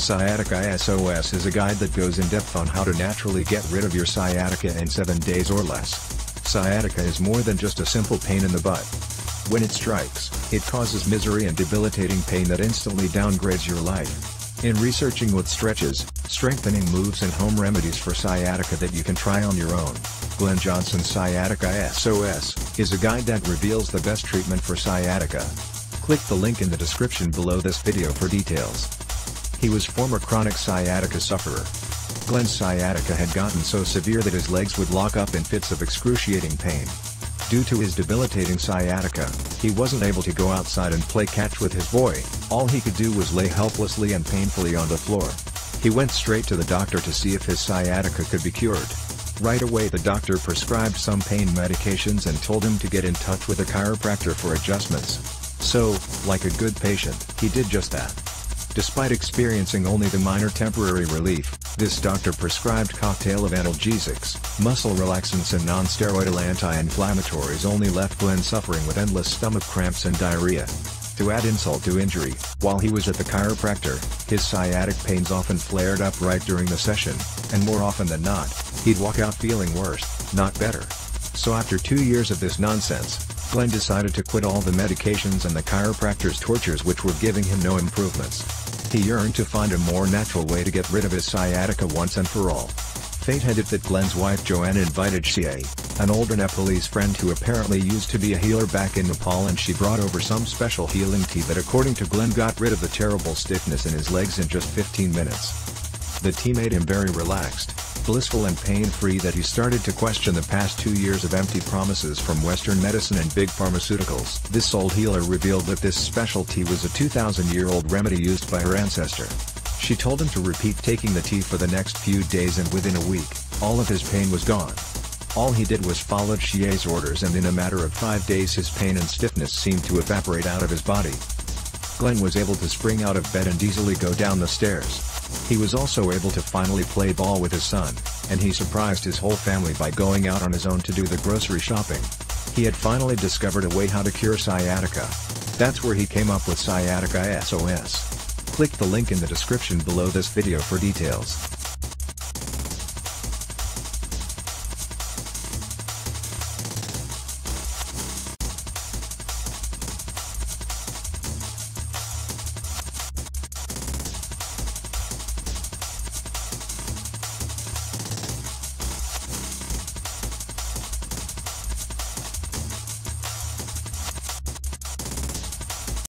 Sciatica SOS is a guide that goes in depth on how to naturally get rid of your sciatica in 7 days or less. Sciatica is more than just a simple pain in the butt. When it strikes, it causes misery and debilitating pain that instantly downgrades your life. In researching with stretches, strengthening moves and home remedies for sciatica that you can try on your own, Glenn Johnson's Sciatica SOS is a guide that reveals the best treatment for sciatica. Click the link in the description below this video for details. He was former chronic sciatica sufferer. Glenn's sciatica had gotten so severe that his legs would lock up in fits of excruciating pain. Due to his debilitating sciatica, he wasn't able to go outside and play catch with his boy. All he could do was lay helplessly and painfully on the floor. He went straight to the doctor to see if his sciatica could be cured. Right away the doctor prescribed some pain medications and told him to get in touch with a chiropractor for adjustments. So, like a good patient, he did just that. Despite experiencing only the minor temporary relief, this doctor prescribed cocktail of analgesics, muscle relaxants and non-steroidal anti-inflammatories only left Glenn suffering with endless stomach cramps and diarrhea. To add insult to injury, while he was at the chiropractor, his sciatic pains often flared up right during the session, and more often than not, he'd walk out feeling worse, not better. So after 2 years of this nonsense, Glenn decided to quit all the medications and the chiropractor's tortures which were giving him no improvements. He yearned to find a more natural way to get rid of his sciatica once and for all. Fate had it that Glenn's wife Joanna invited Shia, an older Nepalese friend who apparently used to be a healer back in Nepal, and she brought over some special healing tea that according to Glenn got rid of the terrible stiffness in his legs in just 15 minutes. The tea made him very relaxed, blissful and pain-free that he started to question the past 2 years of empty promises from Western medicine and big pharmaceuticals. This old healer revealed that this special tea was a 2,000-year-old remedy used by her ancestor. She told him to repeat taking the tea for the next few days, and within a week, all of his pain was gone. All he did was followed Shia's orders, and in a matter of 5 days his pain and stiffness seemed to evaporate out of his body. Glenn was able to spring out of bed and easily go down the stairs. He was also able to finally play ball with his son, and he surprised his whole family by going out on his own to do the grocery shopping. He had finally discovered a way how to cure sciatica. That's where he came up with Sciatica SOS. Click the link in the description below this video for details.